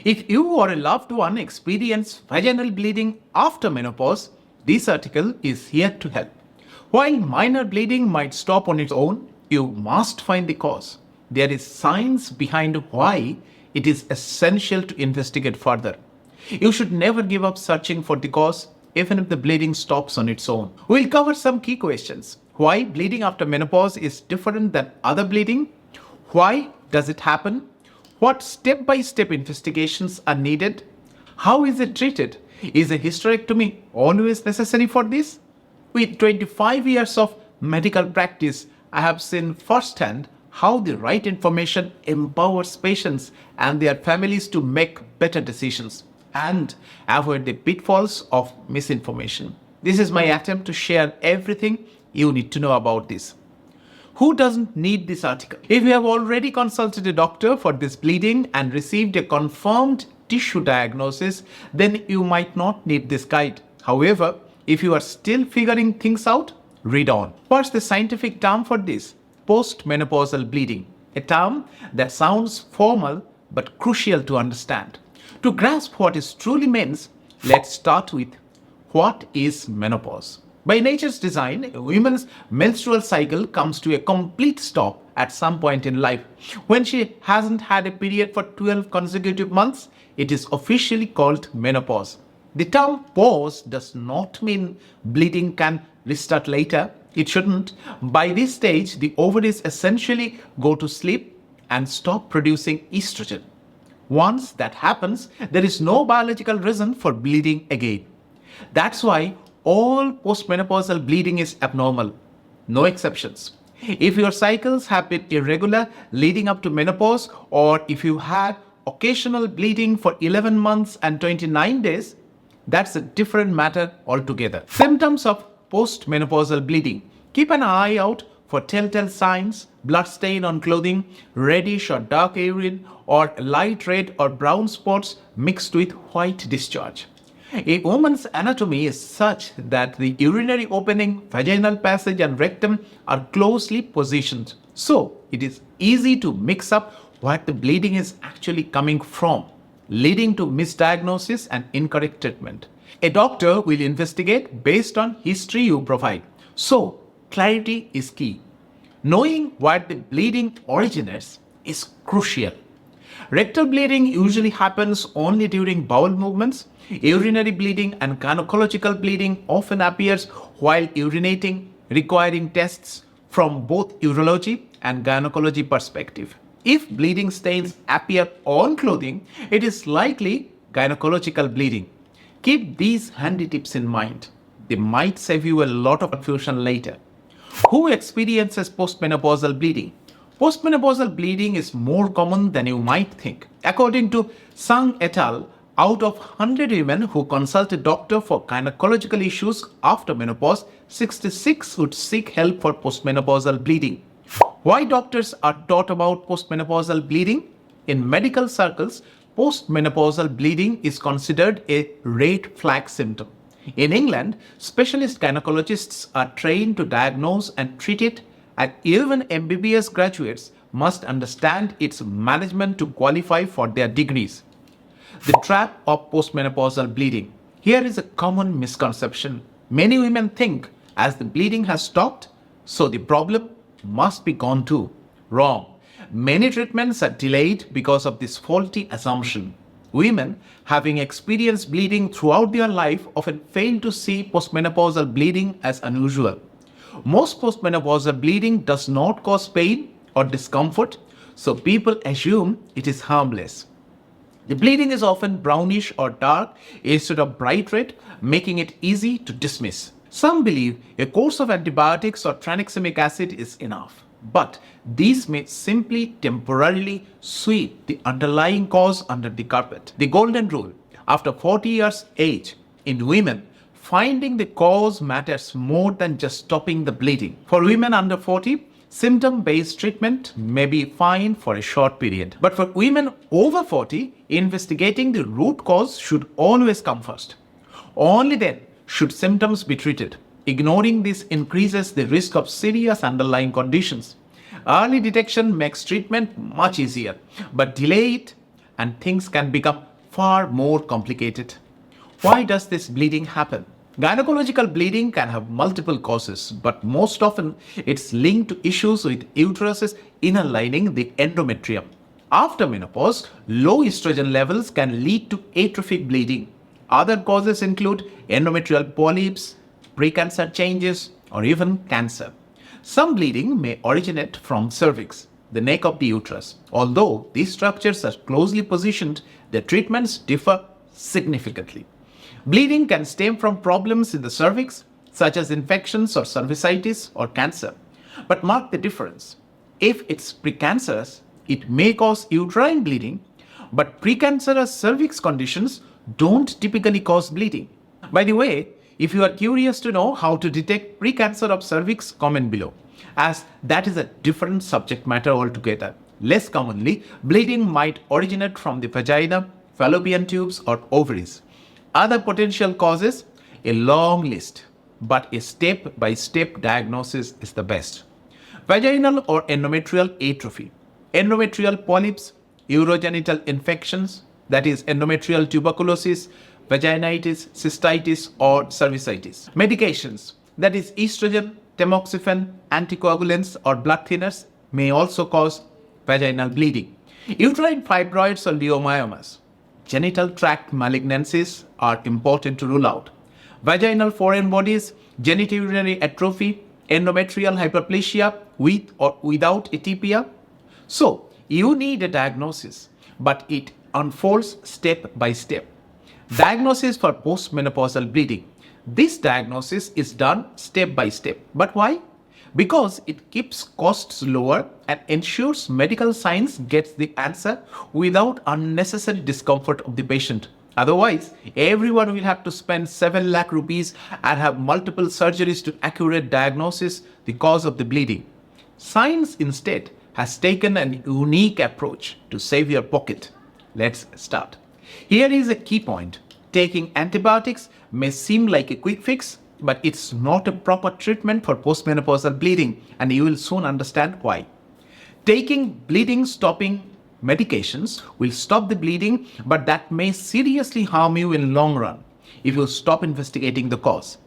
If you or a loved one experience vaginal bleeding after menopause, this article is here to help. While minor bleeding might stop on its own, you must find the cause. There is science behind why it is essential to investigate further. You should never give up searching for the cause, even if the bleeding stops on its own. We'll cover some key questions. Why bleeding after menopause is different than other bleeding? Why does it happen? What step-by-step investigations are needed? How is it treated? Is a hysterectomy always necessary for this? With 25 years of medical practice, I have seen firsthand how the right information empowers patients and their families to make better decisions and avoid the pitfalls of misinformation. This is my attempt to share everything you need to know about this. Who doesn't need this article? If you have already consulted a doctor for this bleeding and received a confirmed tissue diagnosis, then you might not need this guide. However, if you are still figuring things out, read on. What's the scientific term for this? Postmenopausal bleeding, a term that sounds formal but crucial to understand. To grasp what it truly means, let's start with what is menopause. By nature's design, a woman's menstrual cycle comes to a complete stop at some point in life. When she hasn't had a period for 12 consecutive months, it is officially called menopause. The term pause does not mean bleeding can restart later. It shouldn't. By this stage, the ovaries essentially go to sleep and stop producing estrogen. Once that happens, there is no biological reason for bleeding again. That's why all postmenopausal bleeding is abnormal. No exceptions. If your cycles have been irregular leading up to menopause, or if you had occasional bleeding for 11 months and 29 days, that's a different matter altogether. Symptoms of postmenopausal bleeding. Keep an eye out for telltale signs: blood stain on clothing, reddish or dark urine, or light red or brown spots mixed with white discharge. A woman's anatomy is such that the urinary opening, vaginal passage, and rectum are closely positioned. So, it is easy to mix up what the bleeding is actually coming from, leading to misdiagnosis and incorrect treatment. A doctor will investigate based on history you provide. So, clarity is key. Knowing where the bleeding originates is crucial. Rectal bleeding usually happens only during bowel movements. Urinary bleeding and gynecological bleeding often appears while urinating, requiring tests from both urology and gynecology perspective. If bleeding stains appear on clothing, it is likely gynecological bleeding. Keep these handy tips in mind. They might save you a lot of confusion later. Who experiences postmenopausal bleeding? Postmenopausal bleeding is more common than you might think. According to Sung et al., out of 100 women who consult a doctor for gynecological issues after menopause, 66 would seek help for postmenopausal bleeding. Why doctors are taught about postmenopausal bleeding? In medical circles, postmenopausal bleeding is considered a red flag symptom. In England, specialist gynecologists are trained to diagnose and treat it, and even MBBS graduates must understand its management to qualify for their degrees. The trap of postmenopausal bleeding. Here is a common misconception. Many women think as the bleeding has stopped, so the problem must be gone too. Wrong. Many treatments are delayed because of this faulty assumption. Women having experienced bleeding throughout their life often fail to see postmenopausal bleeding as unusual. Most postmenopausal bleeding does not cause pain or discomfort, so people assume it is harmless. The bleeding is often brownish or dark instead of bright red, making it easy to dismiss. Some believe a course of antibiotics or tranexamic acid is enough, but these may simply temporarily sweep the underlying cause under the carpet. The golden rule: after 40 years age, in women, finding the cause matters more than just stopping the bleeding. For women under 40, symptom-based treatment may be fine for a short period. But for women over 40, investigating the root cause should always come first. Only then should symptoms be treated. Ignoring this increases the risk of serious underlying conditions. Early detection makes treatment much easier, but delay it and things can become far more complicated. Why does this bleeding happen? Gynecological bleeding can have multiple causes, but most often it's linked to issues with uterus's inner lining, the endometrium. After menopause, low estrogen levels can lead to atrophic bleeding. Other causes include endometrial polyps, precancer changes, or even cancer. Some bleeding may originate from cervix, the neck of the uterus. Although these structures are closely positioned, their treatments differ significantly. Bleeding can stem from problems in the cervix, such as infections or cervicitis or cancer. But mark the difference. If it's precancerous, it may cause uterine bleeding, but precancerous cervix conditions don't typically cause bleeding. By the way, if you are curious to know how to detect precancer of cervix, comment below, as that is a different subject matter altogether. Less commonly, bleeding might originate from the vagina, fallopian tubes, or ovaries. Other potential causes, a long list, but a step-by-step diagnosis is the best. Vaginal or endometrial atrophy, endometrial polyps, urogenital infections, that is endometrial tuberculosis, vaginitis, cystitis, or cervicitis. Medications, that is estrogen, tamoxifen, anticoagulants, or blood thinners, may also cause vaginal bleeding. Uterine fibroids or leiomyomas, genital tract malignancies are important to rule out. Vaginal foreign bodies, genitourinary atrophy, endometrial hyperplasia with or without atypia. So, you need a diagnosis, but it unfolds step by step. Diagnosis for postmenopausal bleeding. This diagnosis is done step by step. But why? Because it keeps costs lower and ensures medical science gets the answer without unnecessary discomfort of the patient. Otherwise, everyone will have to spend 7 lakh rupees and have multiple surgeries to accurate diagnosis the cause of the bleeding. Science instead has taken an unique approach to save your pocket. Let's start. Here is a key point. Taking antibiotics may seem like a quick fix, but it's not a proper treatment for postmenopausal bleeding, and you will soon understand why. Taking bleeding stopping medications will stop the bleeding, but that may seriously harm you in long run if you stop investigating the cause.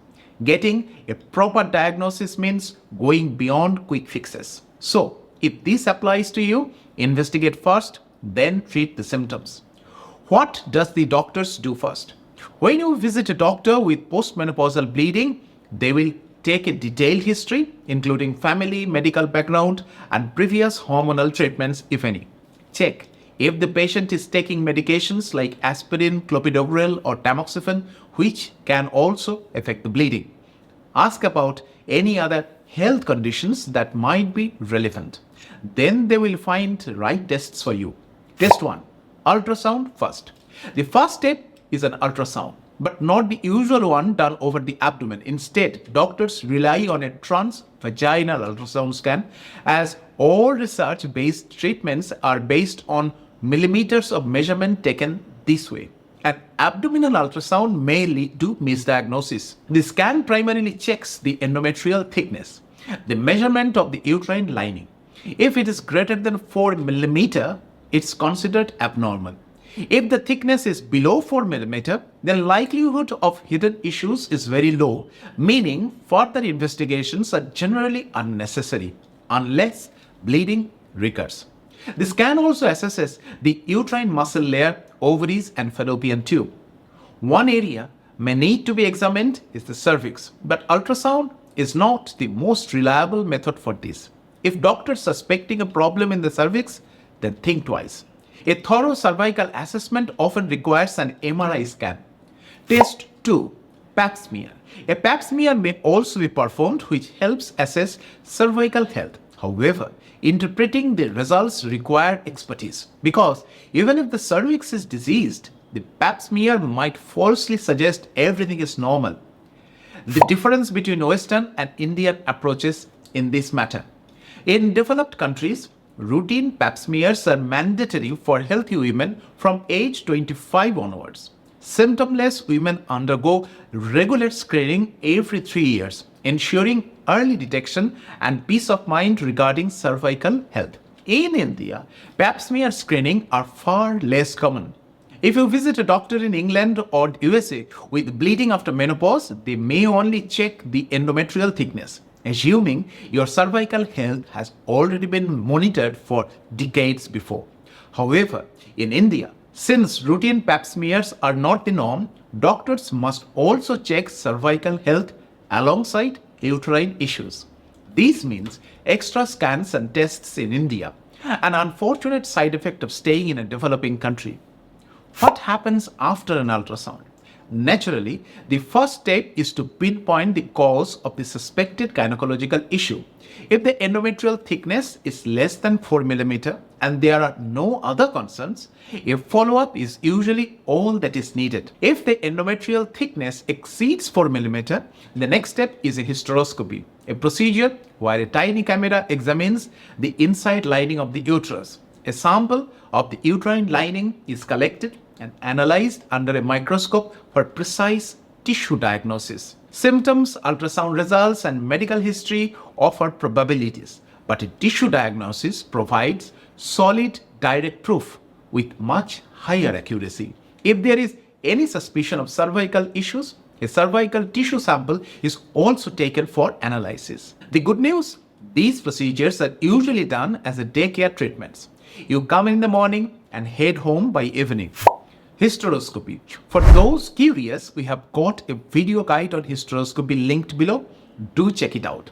Getting a proper diagnosis means going beyond quick fixes. So, if this applies to you, investigate first, then treat the symptoms. What does the doctors do first? When you visit a doctor with postmenopausal bleeding, they will take a detailed history, including family, medical background, and previous hormonal treatments, if any. Check if the patient is taking medications like aspirin, clopidogrel, or tamoxifen, which can also affect the bleeding. Ask about any other health conditions that might be relevant. Then they will find the right tests for you. Test 1. Ultrasound first. The first step is an ultrasound, but not the usual one done over the abdomen. Instead, doctors rely on a transvaginal ultrasound scan, as all research-based treatments are based on millimeters of measurement taken this way. An abdominal ultrasound may lead to misdiagnosis. The scan primarily checks the endometrial thickness, the measurement of the uterine lining. If it is greater than 4 mm, it's considered abnormal. If the thickness is below 4 mm, then likelihood of hidden issues is very low, meaning further investigations are generally unnecessary unless bleeding recurs. The scan also assesses the uterine muscle layer, ovaries, and fallopian tube. One area may need to be examined is the cervix, but ultrasound is not the most reliable method for this. If doctors suspecting a problem in the cervix, then think twice. A thorough cervical assessment often requires an MRI scan. Test 2. Pap smear. A pap smear may also be performed, which helps assess cervical health. However, interpreting the results require expertise, because even if the cervix is diseased, the pap smear might falsely suggest everything is normal. The difference between Western and Indian approaches in this matter. In developed countries, routine pap smears are mandatory for healthy women from age 25 onwards. Symptomless women undergo regular screening every 3 years, ensuring early detection and peace of mind regarding cervical health. In India, Pap smear screening are far less common. If you visit a doctor in England or USA with bleeding after menopause, they may only check the endometrial thickness, assuming your cervical health has already been monitored for decades before. However, in India, since routine pap smears are not the norm, doctors must also check cervical health alongside uterine issues. This means extra scans and tests in India, an unfortunate side effect of staying in a developing country. What happens after an ultrasound? Naturally, the first step is to pinpoint the cause of the suspected gynecological issue. If the endometrial thickness is less than 4 mm and there are no other concerns, a follow-up is usually all that is needed. If the endometrial thickness exceeds 4 mm, the next step is a hysteroscopy, a procedure where a tiny camera examines the inside lining of the uterus. A sample of the uterine lining is collected and analyzed under a microscope for precise tissue diagnosis. Symptoms, ultrasound results, and medical history offer probabilities, but a tissue diagnosis provides solid, direct proof with much higher accuracy. If there is any suspicion of cervical issues, a cervical tissue sample is also taken for analysis. The good news, these procedures are usually done as a daycare treatments. You come in the morning and head home by evening. Hysteroscopy. For those curious, we have got a video guide on hysteroscopy linked below. Do check it out.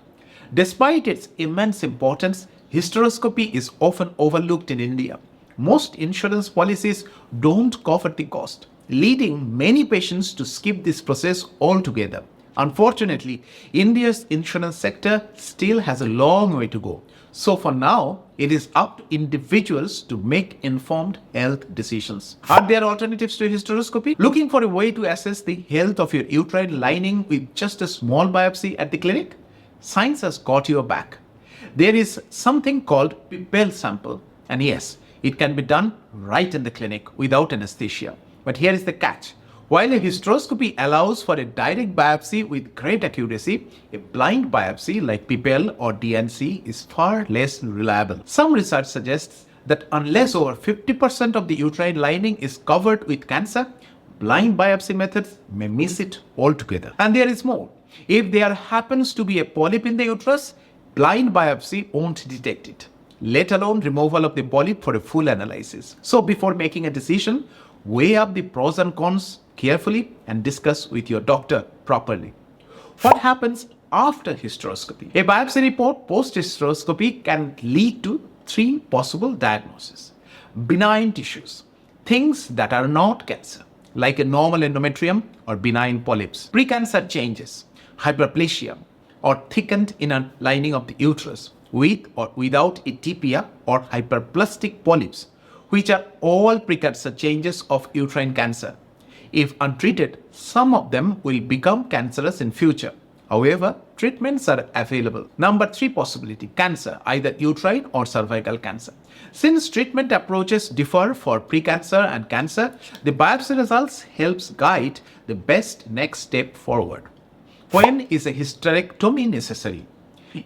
Despite its immense importance, hysteroscopy is often overlooked in India. Most insurance policies don't cover the cost, leading many patients to skip this process altogether. Unfortunately, India's insurance sector still has a long way to go. So for now, it is up to individuals to make informed health decisions. Are there alternatives to hysteroscopy? Looking for a way to assess the health of your uterine lining with just a small biopsy at the clinic? Science has got your back. There is something called Pap sample, and yes, it can be done right in the clinic without anesthesia. But here is the catch. While a hysteroscopy allows for a direct biopsy with great accuracy, a blind biopsy like Pap or DNC is far less reliable. Some research suggests that unless over 50% of the uterine lining is covered with cancer, blind biopsy methods may miss it altogether. And there is more. If there happens to be a polyp in the uterus, blind biopsy won't detect it, let alone removal of the polyp for a full analysis. So before making a decision, weigh up the pros and cons carefully and discuss with your doctor properly. What happens after hysteroscopy? A biopsy report post-hysteroscopy can lead to 3 possible diagnoses. Benign tissues, things that are not cancer, like a normal endometrium or benign polyps. Precancer changes, hyperplasia, or thickened inner lining of the uterus with or without atypia or hyperplastic polyps, which are all precursor changes of uterine cancer. If untreated, some of them will become cancerous in future. However, treatments are available. Number 3 possibility, cancer, either uterine or cervical cancer. Since treatment approaches differ for precancer and cancer, the biopsy results helps guide the best next step forward. When is a hysterectomy necessary?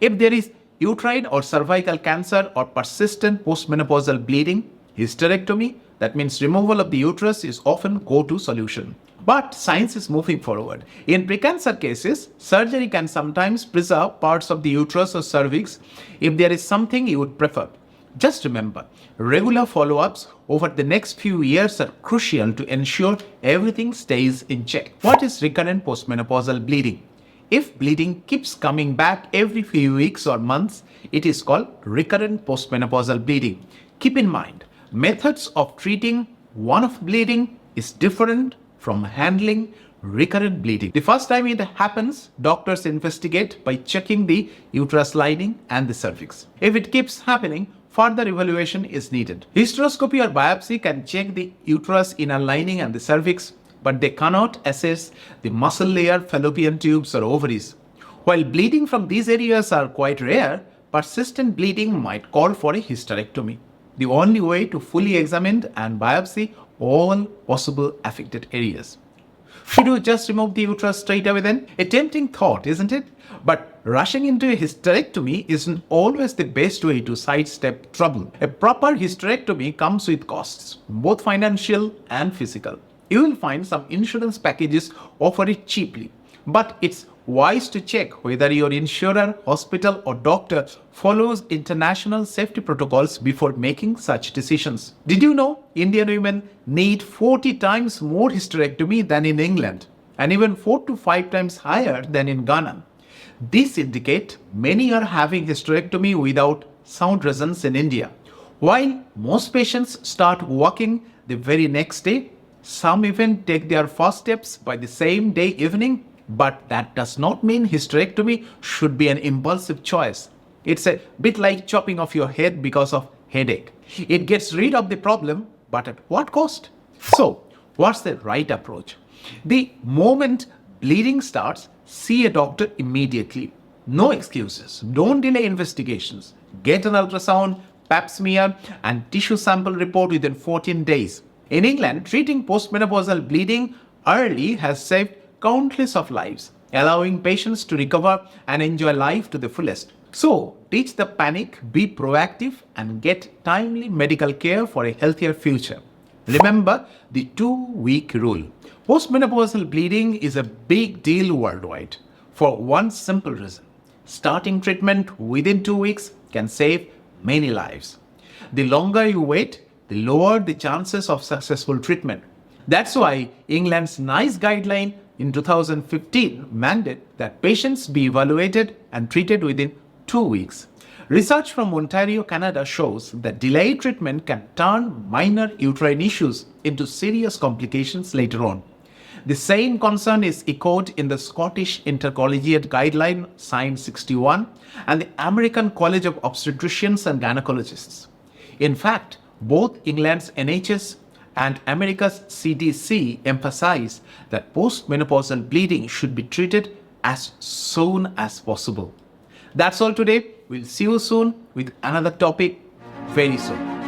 If there is uterine or cervical cancer or persistent postmenopausal bleeding, hysterectomy, that means removal of the uterus, is often go-to solution. But science is moving forward. In precancer cases, surgery can sometimes preserve parts of the uterus or cervix if there is something you would prefer. Just remember, regular follow-ups over the next few years are crucial to ensure everything stays in check. What is recurrent postmenopausal bleeding? If bleeding keeps coming back every few weeks or months, it is called recurrent postmenopausal bleeding. Keep in mind, methods of treating one-off bleeding is different from handling recurrent bleeding. The first time it happens, doctors investigate by checking the uterus lining and the cervix. If it keeps happening, further evaluation is needed. Hysteroscopy or biopsy can check the uterus inner lining and the cervix, but they cannot assess the muscle layer, fallopian tubes, or ovaries. While bleeding from these areas are quite rare, persistent bleeding might call for a hysterectomy. The only way to fully examine and biopsy all possible affected areas. Should you just remove the uterus straight away then? A tempting thought, isn't it? But rushing into a hysterectomy isn't always the best way to sidestep trouble. A proper hysterectomy comes with costs, both financial and physical. You will find some insurance packages offer it cheaply, but it's wise to check whether your insurer, hospital, or doctor follows international safety protocols before making such decisions. Did you know Indian women need 40 times more hysterectomy than in England, and even 4 to 5 times higher than in Ghana? This indicates many are having hysterectomy without sound results in India. While most patients start walking the very next day, some even take their first steps by the same day evening. But that does not mean hysterectomy should be an impulsive choice. It's a bit like chopping off your head because of headache. It gets rid of the problem, but at what cost? So, what's the right approach? The moment bleeding starts, see a doctor immediately. No excuses. Don't delay investigations. Get an ultrasound, Pap Smear, and tissue sample report within 14 days. In England, treating postmenopausal bleeding early has saved countless of lives, allowing patients to recover and enjoy life to the fullest. So, ditch the panic, be proactive, and get timely medical care for a healthier future. Remember the 2-week rule. Postmenopausal bleeding is a big deal worldwide for one simple reason. Starting treatment within 2 weeks can save many lives. The longer you wait, the lower the chances of successful treatment. That's why England's NICE guideline in 2015 mandated that patients be evaluated and treated within 2 weeks. Research from Ontario, Canada shows that delayed treatment can turn minor uterine issues into serious complications later on. The same concern is echoed in the Scottish Intercollegiate Guideline Sign 61 and the American College of Obstetricians and Gynecologists. In fact, both England's NHS and America's CDC emphasize that postmenopausal bleeding should be treated as soon as possible. That's all today. We'll see you soon with another topic very soon.